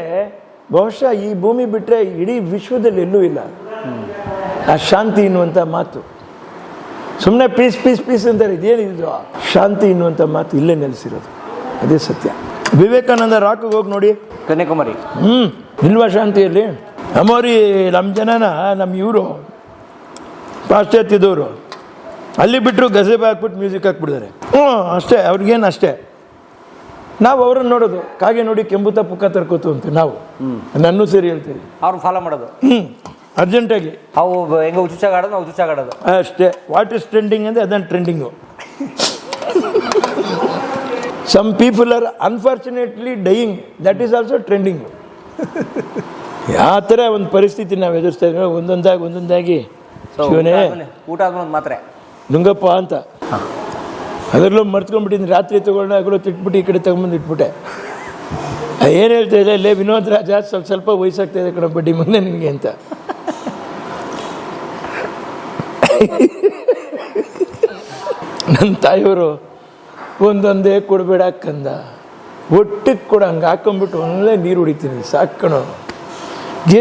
ಬಹುಶಃ ಈ ಭೂಮಿ ಬಿಟ್ಟರೆ ಇಡೀ ವಿಶ್ವದಲ್ಲಿ ಎಲ್ಲೂ ಇಲ್ಲ ಆ ಶಾಂತಿ ಎನ್ನುವಂಥ ಮಾತು. ಸುಮ್ಮನೆ ಪೀಸ್ ಪೀಸ್ ಪೀಸ್ ಅಂತಾರೆ, ಇದೇನಿದು? ಶಾಂತಿ ಎನ್ನುವಂಥ ಮಾತು ಇಲ್ಲೇ ನೆಲೆಸಿರೋದು, ಅದೇ ಸತ್ಯ. ವಿವೇಕಾನಂದ ರಾಕಿಗೆ ಹೋಗಿ ನೋಡಿ, ಕನ್ಯಾಕುಮಾರಿ. ಇಲ್ವಾ ಶಾಂತಿಯಲ್ಲಿ? ನಮ್ಮವ್ರಿ ನಮ್ಮ ಜನನ, ನಮ್ಮ ಇವರು ಪಾಶ್ಚಾತ್ಯದವರು ಅಲ್ಲಿ ಬಿಟ್ಟರು ಗಸೆಬೆ ಹಾಕ್ಬಿಟ್ಟು ಮ್ಯೂಸಿಕ್ ಹಾಕ್ಬಿಡ್ತಾರೆ. ಅಷ್ಟೇ, ಅವ್ರಿಗೇನು ಅಷ್ಟೇ. ನಾವು ಅವ್ರನ್ನ ನೋಡೋದು, ಕಾಗೆ ನೋಡಿ ಕೆಂಬುತ ಪುಕ್ಕ ತರ್ಕೋತು ಅಂತ ನಾವು ನನ್ನೂ ಸೇರಿ ಹೇಳ್ತೀವಿ. ಅವ್ರನ್ನ ಫಾಲೋ ಮಾಡೋದು ಅರ್ಜೆಂಟಾಗಿ. ಅವು ಹೆಂಗೆ ಹುಚ್ಚಾಗ ಆಡೋದು, ನಾವು ಹುಚ್ಚಾಗ ಆಡೋದು ಅಷ್ಟೇ. ವಾಟ್ ಇಸ್ ಟ್ರೆಂಡಿಂಗ್ ಅಂದರೆ ಅದನ್ನು trending. Some people are unfortunately dying, that is also trending. ಯಾವ ಥರ ಒಂದು ಪರಿಸ್ಥಿತಿ ನಾವು ಎದುರಿಸ್ತಾ ಇದ್ದೀವಿ ಒಂದೊಂದಾಗಿ. ಶಿವನೇ, ಊಟ ಆದ್ಮೇಲೆ ಮಾತ್ರೆ ನುಂಗಪ್ಪ ಅಂತ ಅದರಲ್ಲೂ ಮರ್ತ್ಕೊಂಡ್ಬಿಟ್ಟಿದ್ದೀನಿ. ರಾತ್ರಿ ತೊಗೊಂಡು ಆಗಲೂ ತಿಟ್ಬಿಟ್ಟು ಈ ಕಡೆ ತಗೊಂಬಂದು ಇಟ್ಬಿಟ್ಟೆ. ಏನು ಹೇಳ್ತಾ ಇಲ್ಲ, ಇಲ್ಲೇ ವಿನೋದ್ ರಾಜ ಸ್ವಲ್ಪ ವಯಸ್ಸಾಗ್ತಾ ಇದೆ ಕಣ ಬಡ್ಡಿ ಮುಂದೆ ನಿನಗೆ ಅಂತ. ನನ್ನ ತಾಯಿಯವರು ಒಂದೊಂದೇ ಕೊಡಬೇಡ ಕಂದ, ಒಟ್ಟಿಗೆ ಕೊಡ, ಹಂಗೆ ಹಾಕೊಂಡ್ಬಿಟ್ಟು ಒಳ್ಳೆ ನೀರು ಹೊಡಿತೀನಿ, ಸಾಕಣೋ,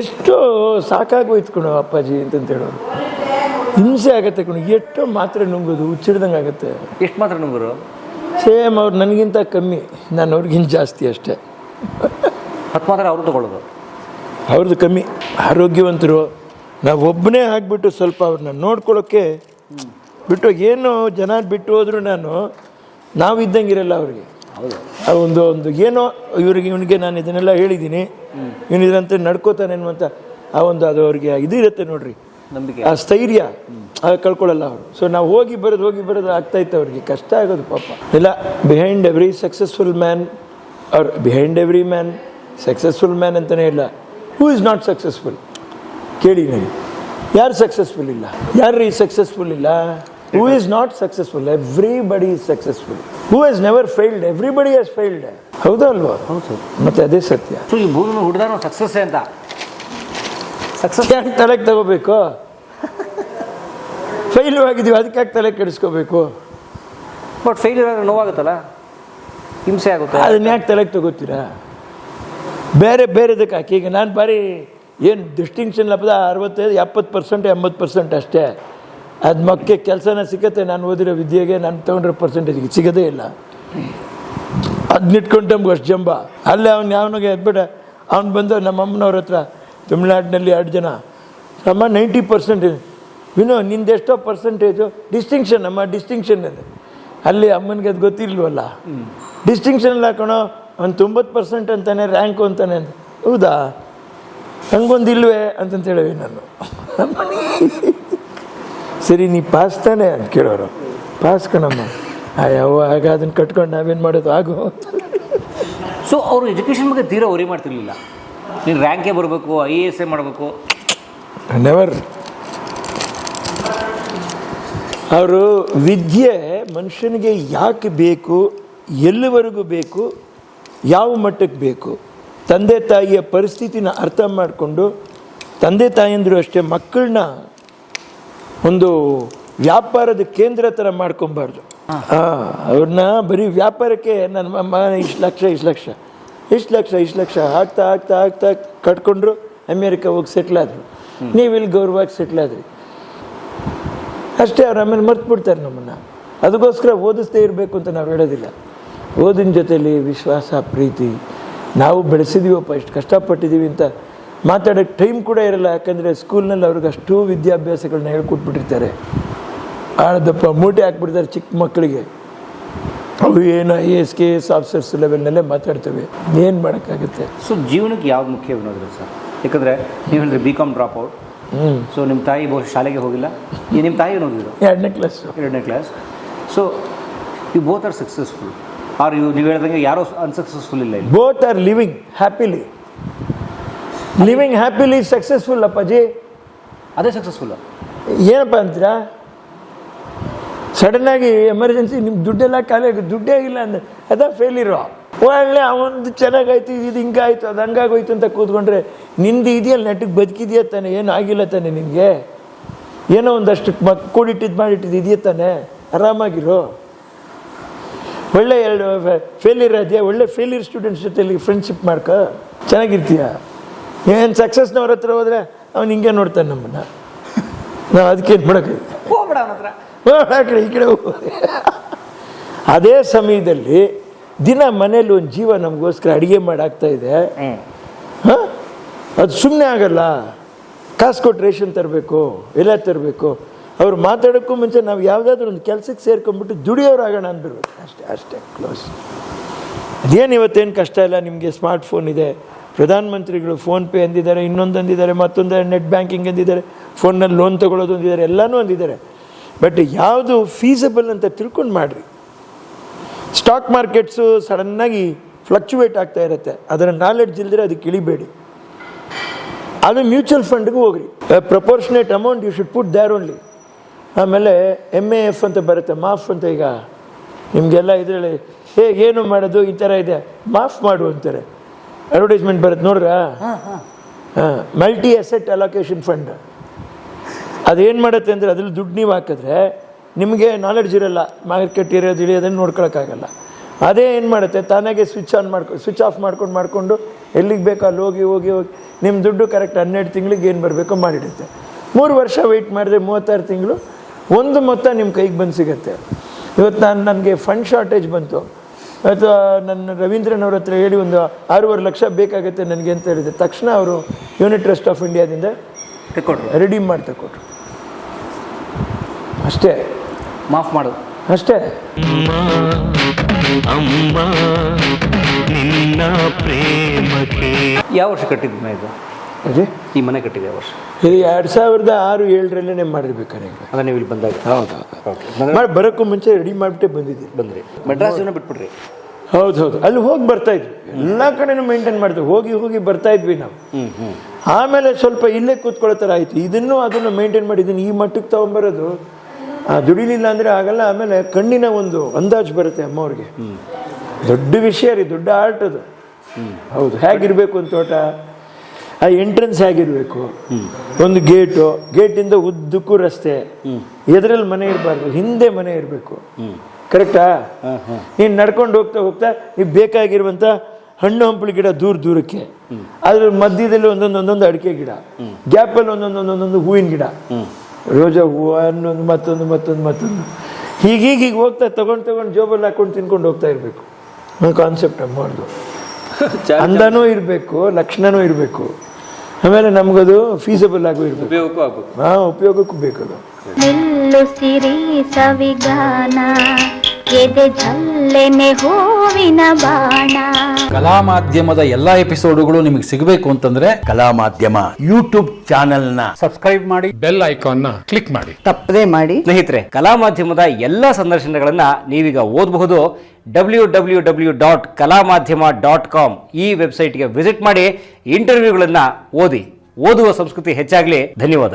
ಎಷ್ಟು ಸಾಕಾಗೋಯ್ತು ಕಣೋ ಅಪ್ಪಾಜಿ ಅಂತಂತ ಹೇಳೋರು. ಹಿಂಸೆ ಆಗತ್ತೆ ಕಣೋ, ಎಷ್ಟೋ ಮಾತ್ರೆ ನುಂಗೋದು, ಹುಚ್ಚಿಡ್ದಂಗೆ ಆಗುತ್ತೆ. ಎಷ್ಟು ಮಾತ್ರ ನುಂಗೋರು? ಸೇಮ್ ಅವ್ರು ನನಗಿಂತ ಕಮ್ಮಿ, ನಾನು ಅವ್ರಿಗಿಂತ ಜಾಸ್ತಿ ಅಷ್ಟೇ. 10 ಮಾತ್ರೆ ಅವರು ತಗೊಳ್ಳೋದು, ಅವ್ರದ್ದು ಕಮ್ಮಿ. ಆರೋಗ್ಯವಂತರು ನಾವು ಒಬ್ಬನೇ ಆಗಿಬಿಟ್ಟು ಸ್ವಲ್ಪ ಅವ್ರನ್ನ ನೋಡ್ಕೊಳ್ಳೋಕ್ಕೆ ಬಿಟ್ಟು, ಏನು ಜನ ಬಿಟ್ಟು ಹೋದ್ರು ನಾವು ಇದ್ದಂಗಿರಲ್ಲ ಅವ್ರಿಗೆ. ಹೌದು, ಒಂದು ಏನೋ ಇವನಿಗೆ ನಾನು ಇದನ್ನೆಲ್ಲ ಹೇಳಿದ್ದೀನಿ, ಇವನು ಇದಂತೆ ನಡ್ಕೋತಾನೆ ಅನ್ನುವಂಥ ಅದು ಅವ್ರಿಗೆ ಇದು ಇರುತ್ತೆ ನೋಡ್ರಿ, ನಂಬಿಕೆ, ಆ ಸ್ಥೈರ್ಯ ಕಳ್ಕೊಳ್ಳಲ್ಲ ಅವರು. ಸೊ ನಾವು ಹೋಗಿ ಬರೋದು ಆಗ್ತಾಯಿತ್ತು ಅವ್ರಿಗೆ, ಕಷ್ಟ ಆಗೋದು ಪಾಪ. ಇಲ್ಲ, behind every successful man or behind every man successful man ಅಂತಲೇ ಇಲ್ಲ. ಹೂ ಇಸ್ ನಾಟ್ ಸಕ್ಸಸ್ಫುಲ್ ಕೇಳಿ ನೋಡಿ, ಯಾರು ಸಕ್ಸಸ್ಫುಲ್ ಇಲ್ಲ? ಯಾರು ಸಕ್ಸಸ್ಫುಲ್ ಇಲ್ಲ? Who is not successful? Everybody is successful. Who has never failed? Everybody has failed. ಹೌದಾ ಅಲ್ವಾ? ಹೌದು ಸರ್. ಮತ್ತೆ ಅದೇ ಸತ್ಯ. ಸೊ ಈ ಭೂಮಿ ಹುಡ್ದಾನು ಸಕ್ಸಸ್ ಅಂತ, ಸಕ್ಸಸ್ ಯಾಕೆ ತಲೆಗೆ ತಗೋಬೇಕು? ಫೈಲ್ ಆಗಿದ್ದೀವಿ, ಅದಕ್ಕೆ ಯಾಕೆ ತಲೆ ಕೆಡಿಸ್ಕೋಬೇಕು? ಬಟ್ ಫೇಲ್ಯೂರ್ ಆದರೆ ನೋವಾಗುತ್ತಲ್ಲ, ಹಿಂಸೆ ಆಗುತ್ತೆ. ಅದನ್ನ ಯಾಕೆ ತಲೆಗೆ ತಗೋತೀರಾ? ಬೇರೆದಕ್ಕೆ ಹಾಕಿ. ಈಗ ನಾನು ಬಾರಿ ಏನು ಡಿಸ್ಟಿಂಕ್ಷನ್ ಲಭ್ಯದ 65-70%, 80% ಅಷ್ಟೇ. ಅದು ಮಕ್ಕೆ ಕೆಲಸನ ಸಿಗುತ್ತೆ. ನಾನು ಓದಿರೋ ವಿದ್ಯೆಗೆ ನಾನು ತೊಗೊಂಡಿರೋ ಪರ್ಸೆಂಟೇಜ್ಗೆ ಸಿಗೋದೇ ಇಲ್ಲ. ಅದನ್ನಿಟ್ಕೊಂಡು ನಮ್ಗೆ ಅಷ್ಟು ಜಂಬ. ಅಲ್ಲೇ ಅವನಿಗೆ ಎದ್ಬಿಟ್ಟ, ಅವ್ನು ಬಂದು ನಮ್ಮ ಅಮ್ಮನವ್ರ ಹತ್ರ ತಮಿಳ್ನಾಡಿನಲ್ಲಿ 2 ಜನ, ಅಮ್ಮ 90% ವಿನೋ ನಿಂದೆಷ್ಟೋ ಪರ್ಸೆಂಟೇಜು ಡಿಸ್ಟಿಂಕ್ಷನ್ ಅಮ್ಮ, ಡಿಸ್ಟಿಂಕ್ಷನ್ ಅದು. ಅಲ್ಲಿ ಅಮ್ಮನಿಗೆ ಅದು ಗೊತ್ತಿಲ್ವಲ್ಲ, ಡಿಸ್ಟಿಂಕ್ಷನಲ್ಲಿ ಹಾಕೋಣ ಅವ್ನು 90% ಅಂತಾನೆ, ರ್ಯಾಂಕು ಅಂತಾನೆ ಅಂತ. ಹೌದಾ, ಹಂಗೊಂದು ಇಲ್ವೇ ಅಂತಂತ ಹೇಳಿವಿ ನಾನು. ಸರಿ ನೀ ಪಾಸ್ ತಾನೆ ಅಂತ ಕೇಳೋರು. ಪಾಸ್ ಕಣಮ್ಮ. ಯಾವ ಆಗ ಅದನ್ನು ಕಟ್ಕೊಂಡು ನಾವೇನು ಮಾಡೋದು ಆಗು. ಸೊ ಅವರು ಎಜುಕೇಷನ್ ಬಗ್ಗೆ ತೀರಾ ವರಿ ಮಾಡ್ತಿರ್ಲಿಲ್ಲ. ನೀನು ರ್ಯಾಂಕೇ ಬರಬೇಕು, IAS ಮಾಡಬೇಕು, ನೆವರ್. ಅವರು ವಿದ್ಯೆ ಮನುಷ್ಯನಿಗೆ ಯಾಕೆ ಬೇಕು, ಎಲ್ಲಿವರೆಗೂ ಬೇಕು, ಯಾವ ಮಟ್ಟಕ್ಕೆ ಬೇಕು, ತಂದೆ ತಾಯಿಯ ಪರಿಸ್ಥಿತಿನ ಅರ್ಥ ಮಾಡಿಕೊಂಡು, ತಂದೆ ತಾಯಿಯಂದರು ಅಷ್ಟೇ ಮಕ್ಕಳನ್ನ ಒಂದು ವ್ಯಾಪಾರದ ಕೇಂದ್ರ ಥರ ಮಾಡ್ಕೊಬಾರ್ದು. ಅವ್ರನ್ನ ಬರೀ ವ್ಯಾಪಾರಕ್ಕೆ ನನ್ನ ಅಮ್ಮ ಇಷ್ಟು ಲಕ್ಷ ಆಗ್ತಾ ಕಟ್ಕೊಂಡ್ರು, ಅಮೇರಿಕಾ ಹೋಗಿ ಸೆಟ್ಲ್ ಆದರು. ನೀವು ಇಲ್ಲಿ ಗೌರವವಾಗಿ ಸೆಟ್ಲ್ ಆದ್ರಿ. ಅಷ್ಟೇ. ಅವ್ರು ಆಮೇಲೆ ಮರ್ತು ಬಿಡ್ತಾರೆ ನಮ್ಮನ್ನು. ಅದಕ್ಕೋಸ್ಕರ ಓದಿಸ್ದೇ ಇರಬೇಕು ಅಂತ ನಾವು ಹೇಳೋದಿಲ್ಲ. ಓದಿನ ಜೊತೆಯಲ್ಲಿ ವಿಶ್ವಾಸ, ಪ್ರೀತಿ, ನಾವು ಬೆಳೆಸಿದ್ದೀವಪ್ಪ, ಇಷ್ಟು ಕಷ್ಟಪಟ್ಟಿದ್ದೀವಿ ಅಂತ ಮಾತಾಡೋಕ್ಕೆ ಟೈಮ್ ಕೂಡ ಇರಲ್ಲ. ಯಾಕಂದರೆ ಸ್ಕೂಲ್ನಲ್ಲಿ ಅವ್ರಿಗೆ ಅಷ್ಟು ವಿದ್ಯಾಭ್ಯಾಸಗಳನ್ನ ಹೇಳ್ಕೊಟ್ಬಿಟ್ಟಿರ್ತಾರೆ. ಆಳದಪ್ಪ ಮೂಟೆ ಹಾಕ್ಬಿಡ್ತಾರೆ ಚಿಕ್ಕ ಮಕ್ಕಳಿಗೆ. ಅವು ಏನು IAS KS ಆಫೀಸರ್ಸ್ ಲೆವೆಲ್ನಲ್ಲೇ ಮಾತಾಡ್ತವೆ. ಏನು ಮಾಡೋಕ್ಕಾಗುತ್ತೆ? ಸೊ ಜೀವನಕ್ಕೆ ಯಾವ್ದು ಮುಖ್ಯ ವಿನೋದ್ರೆ ಸರ್? ಯಾಕಂದರೆ ನೀವು ಹೇಳಿದ್ರೆ BCom ಡ್ರಾಪ್ ಔಟ್. ಸೊ ನಿಮ್ಮ ತಾಯಿ ಬಹುಶಃ ಶಾಲೆಗೆ ಹೋಗಿಲ್ಲ. ನಿಮ್ಮ ತಾಯಿ ಏನು ಹೋಗಿದ್ರು? 2ನೇ ಕ್ಲಾಸು. 2ನೇ class. So you both are successful are you ನೀವು ಹೇಳ್ದಂಗೆ ಯಾರೋ ಅನ್ಸಕ್ಸಸ್ಫುಲ್ ಇಲ್ಲ? Both are living happily. Living happily successful ಅಪ್ಪಾಜಿ. ಅದೇ ಸಕ್ಸಸ್ಫುಲ್. ಏನಪ್ಪ ಅಂತೀರಾ? ಸಡನ್ನಾಗಿ ಎಮರ್ಜೆನ್ಸಿ ನಿಮ್ಮ ದುಡ್ಡೆಲ್ಲ ಖಾಲಿ ಆಗುತ್ತೆ, ದುಡ್ಡೇ ಇಲ್ಲ ಅಂದರೆ ಅದ ಫೇಲಿರೋ. ಒಳ್ಳೆ ಅವನದು ಚೆನ್ನಾಗಾಯ್ತು, ಇದು ಹಿಂಗಾಯ್ತು, ಅದು ಹಂಗಾಗೋಯ್ತು ಅಂತ ಕೂತ್ಕೊಂಡ್ರೆ ನಿಂದು ಇದೆಯಲ್ಲ, ನೆಟ್ಟಿಗೆ ಬದುಕಿದೆಯಾ ತಾನೆ? ಏನು ಆಗಿಲ್ಲ ತಾನೆ ನಿನಗೆ? ಏನೋ ಒಂದಷ್ಟು ಕೂಡಿಟ್ಟಿದ್ದು ಮಾಡಿಟ್ಟಿದ್ದು ಇದೆಯಾ ತಾನೆ? ಆರಾಮಾಗಿರೋ. ಒಳ್ಳೆ 2 ಫೇಲಿಯರ್ ಇದೆಯಾ, ಒಳ್ಳೆ ಫೇಲಿಯರ್ ಸ್ಟೂಡೆಂಟ್ಸ್ ಜೊತೆಲಿ ಫ್ರೆಂಡ್ಶಿಪ್ ಮಾಡ್ಕೊ, ಚೆನ್ನಾಗಿರ್ತೀಯ. ಏನು ಸಕ್ಸಸ್ನವ್ರ ಹತ್ರ ಹೋದರೆ ಅವ್ನು ಹಿಂಗೆ ನೋಡ್ತಾನೆ ನಮ್ಮನ್ನು. ನಾವು ಅದಕ್ಕೇನು ಮಾಡೋಕ್ಕೆ ಹೋಗ್ಬೇಡ ಅವನ ಹತ್ರ, ಈ ಕಡೆ ಹೋಗೋದು. ಅದೇ ಸಮಯದಲ್ಲಿ ದಿನ ಮನೇಲಿ ಒಂದು ಜೀವ ನಮಗೋಸ್ಕರ ಅಡುಗೆ ಮಾಡಾಕ್ತಾ ಇದೆ. ಹಾಂ, ಅದು ಸುಮ್ಮನೆ ಆಗಲ್ಲ. ಕಾಸು ಕೊಟ್ಟು ರೇಷನ್ ತರಬೇಕು, ಎಲ್ಲ ತರಬೇಕು. ಅವ್ರು ಮಾತಾಡೋಕ್ಕೂ ಮುಂಚೆ ನಾವು ಯಾವುದಾದ್ರೂ ಒಂದು ಕೆಲಸಕ್ಕೆ ಸೇರ್ಕೊಂಡ್ಬಿಟ್ಟು ದುಡಿಯೋರಾಗೋಣ ಅಂದ್ಬಿಡ್ಬೇಕು. ಅಷ್ಟೇ ಕ್ಲೋಸ್. ಅದೇನು ಇವತ್ತೇನು ಕಷ್ಟ ಇಲ್ಲ. ನಿಮಗೆ ಸ್ಮಾರ್ಟ್ಫೋನ್ ಇದೆ, ಪ್ರಧಾನಮಂತ್ರಿಗಳು ಫೋನ್ಪೇ ಅಂದಿದ್ದಾರೆ, ಇನ್ನೊಂದು ಅಂದಿದ್ದಾರೆ, ಮತ್ತೊಂದು ನೆಟ್ ಬ್ಯಾಂಕಿಂಗ್ ಅಂದಿದ್ದಾರೆ, ಫೋನ್ನಲ್ಲಿ ಲೋನ್ ತೊಗೊಳ್ಳೋದು ಅಂದಿದ್ದಾರೆ, ಎಲ್ಲನೂ ಅಂದಿದ್ದಾರೆ. ಬಟ್ ಯಾವುದು ಫೀಸಬಲ್ ಅಂತ ತಿಳ್ಕೊಂಡು ಮಾಡಿರಿ. ಸ್ಟಾಕ್ ಮಾರ್ಕೆಟ್ಸು ಸಡನ್ನಾಗಿ ಫ್ಲಕ್ಚುವೇಟ್ ಆಗ್ತಾ ಇರುತ್ತೆ, ಅದರ ನಾಲೆಡ್ಜ್ ಇಲ್ಲದ್ರೆ ಅದಕ್ಕೆ ಇಳಿಬೇಡಿ. ಅದು ಮ್ಯೂಚುವಲ್ ಫಂಡ್ಗೂ ಹೋಗ್ರಿ. Proportionate amount you should put there only. ಆಮೇಲೆ MAF ಅಂತ ಬರುತ್ತೆ, ಮಾಫ್ ಅಂತ. ಈಗ ನಿಮಗೆಲ್ಲ ಇದರಲ್ಲಿ ಏನು ಮಾಡೋದು ಈ ಥರ ಇದೆ, ಮಾಫ್ ಮಾಡು ಅಂತಾರೆ. ಅಡ್ವರ್ಟೈಸ್ಮೆಂಟ್ ಬರುತ್ತೆ ನೋಡ್ರಾ? Multi asset allocation fund. ಅದೇನು ಮಾಡುತ್ತೆ ಅಂದರೆ ಅದ್ರಲ್ಲಿ ದುಡ್ಡು ನೀವು ಹಾಕಿದ್ರೆ ನಿಮಗೆ ನಾಲೆಡ್ಜ್ ಇರೋಲ್ಲ, ಮಾರ್ಕೆಟ್ ಇರೋದು ಇಳಿಯೋದನ್ನು ನೋಡ್ಕೊಳಕ್ಕಾಗಲ್ಲ. ಅದೇ ಏನು ಮಾಡುತ್ತೆ, ತಾನಾಗೆ ಸ್ವಿಚ್ ಆಫ್ ಮಾಡಿಕೊಂಡು ಎಲ್ಲಿಗೆ ಬೇಕೋ ಅಲ್ಲಿ ಹೋಗಿ ನಿಮ್ಮ ದುಡ್ಡು ಕರೆಕ್ಟ್ 12 ತಿಂಗಳಿಗೆ ಏನು ಬರಬೇಕೋ ಮಾಡಿಡುತ್ತೆ. 3 ವರ್ಷ ವೆಯ್ಟ್ ಮಾಡಿದ್ರೆ 36 ತಿಂಗಳು ಒಂದು ಮೊತ್ತ ನಿಮ್ಮ ಕೈಗೆ ಬಂದು ಸಿಗುತ್ತೆ. ಇವತ್ತು ನನಗೆ ಫಂಡ್ ಶಾರ್ಟೇಜ್ ಬಂತು, ಅಥವಾ ನನ್ನ ರವೀಂದ್ರನವ್ರ ಹತ್ರ ಹೇಳಿ ಒಂದು 6.5 ಲಕ್ಷ ಬೇಕಾಗುತ್ತೆ ನನಗೆ ಅಂತ ಹೇಳಿದೆ. ತಕ್ಷಣ ಅವರು ಯೂನಿಟ್ ಟ್ರಸ್ಟ್ ಆಫ್ ಇಂಡಿಯಾದಿಂದ ರೆಡೀಮ್ ಮಾಡಿ ತಗೊಟ್ರು. ಅಷ್ಟೇ, ಮಾಫ್ ಮಾಡು ಅಷ್ಟೇ. ಯಾವ ವರ್ಷ ಕಟ್ಟಿದ್ದು ಮನೆ ಇದು? ಅದೇ ಈ ಮನೆ ಕಟ್ಟಿದೆ ಯಾವ ವರ್ಷ? ಇದು 2006-07 ಮಾಡಿರ್ಬೇಕಾರೆ. ಅದ ನೀವು ಇಲ್ಲಿ ಬಂದಾಗ? ಹೌದು. ಬರೋಕ್ಕೂ ಮುಂಚೆ ರೆಡಿ ಮಾಡಿಬಿಟ್ಟೆ ಬಂದ್ರಿ. ಮೆಡ್ರಾಸಿನ ಬಿಟ್ಬಿಟ್ರಿ? ಹೌದು. ಅಲ್ಲಿ ಹೋಗಿ ಬರ್ತಾಯಿದ್ವಿ, ಎಲ್ಲ ಕಡೆನೂ ಮೇಂಟೈನ್ ಮಾಡ್ತೀವಿ. ಹೋಗಿ ಬರ್ತಾಯಿದ್ವಿ ನಾವು. ಆಮೇಲೆ ಸ್ವಲ್ಪ ಇಲ್ಲೇ ಕೂತ್ಕೊಳ್ಳೋ ಥರ ಆಯಿತು. ಅದನ್ನು ಮೇಂಟೈನ್ ಮಾಡಿದ್ದೀನಿ. ಈ ಮಟ್ಟಕ್ಕೆ ತೊಗೊಂಬರೋದು ದುಡಿಲಿಲ್ಲ ಅಂದರೆ ಆಗಲ್ಲ. ಆಮೇಲೆ ಕಣ್ಣಿನ ಒಂದು ಅಂದಾಜು ಬರುತ್ತೆ ಅಮ್ಮವ್ರಿಗೆ. ದೊಡ್ಡ ವಿಷಯ ರೀ, ದೊಡ್ಡ ಆರ್ಟ್ ಅದು. ಹೌದು. ಹೇಗಿರಬೇಕು ಒಂದು ತೋಟ, ಆ ಎಂಟ್ರೆನ್ಸ್ ಹೇಗಿರಬೇಕು, ಒಂದು ಗೇಟಿಂದ ಉದ್ದಕ್ಕೂ ರಸ್ತೆ, ಎದುರಲ್ಲಿ ಮನೆ ಇರಬಾರ್ದು, ಹಿಂದೆ ಮನೆ ಇರಬೇಕು. ಕರೆಕ್ಟಾ? ನೀನು ನಡ್ಕೊಂಡು ಹೋಗ್ತಾ ನೀವು ಬೇಕಾಗಿರುವಂಥ ಹಣ್ಣು ಹಂಪಲು ಗಿಡ ದೂರಕ್ಕೆ, ಅದ್ರ ಮಧ್ಯದಲ್ಲಿ ಒಂದೊಂದು ಅಡಿಕೆ ಗಿಡ, ಗ್ಯಾಪಲ್ಲಿ ಒಂದೊಂದು ಹೂವಿನ ಗಿಡ, ರೋಜಾ ಹೂವು, ಅನ್ನೊಂದು ಮತ್ತೊಂದು ಹೀಗೆ ಹೋಗ್ತಾ ತಗೊಂಡು ಜೋಬಲ್ಲಿ ಹಾಕೊಂಡು ತಿನ್ಕೊಂಡು ಹೋಗ್ತಾ ಇರಬೇಕು. ಕಾನ್ಸೆಪ್ಟ್ ಅಮ್ಮವ್ರದ್ದು. ಅಂದನೂ ಇರಬೇಕು, ಲಕ್ಷಣನೂ ಇರಬೇಕು, ಆಮೇಲೆ ನಮಗದು ಫೀಸಬಲ್ ಆಗು ಇರಬೇಕು. ಉಪಯೋಗಕ್ಕೂ ಬೇಕದು. ನಿಲ್ಲುಸಿರಿ ಸವಿಗಾನ ಎದೆ ಝಲ್ಲೆನೆ ಹೂವಿನ ಬಾಣ. ಕಲಾ ಮಾಧ್ಯಮದ ಎಲ್ಲಾ ಎಪಿಸೋಡುಗಳು ನಿಮಗೆ ಸಿಗಬೇಕು ಅಂತಂದ್ರೆ ಕಲಾ ಮಾಧ್ಯಮ ಯೂಟ್ಯೂಬ್ ಚಾನೆಲ್ನ ಸಬ್ಸ್ಕ್ರೈಬ್ ಮಾಡಿ, ಬೆಲ್ ಐಕಾನ್ನ ಕ್ಲಿಕ್ ಮಾಡಿ, ತಪ್ಪದೇ ಮಾಡಿ. ಸ್ನೇಹಿತರೆ, ಕಲಾ ಮಾಧ್ಯಮದ ಎಲ್ಲ ಸಂದರ್ಶನಗಳನ್ನ ನೀವೀಗ ಓದಬಹುದು. www.kalamadhyama.com ಈ ವೆಬ್ಸೈಟ್ಗೆ ವಿಸಿಟ್ ಮಾಡಿ ಇಂಟರ್ವ್ಯೂಗಳನ್ನ ಓದಿ. ಓದುವ ಸಂಸ್ಕೃತಿ ಹೆಚ್ಚಾಗಲಿ. ಧನ್ಯವಾದ.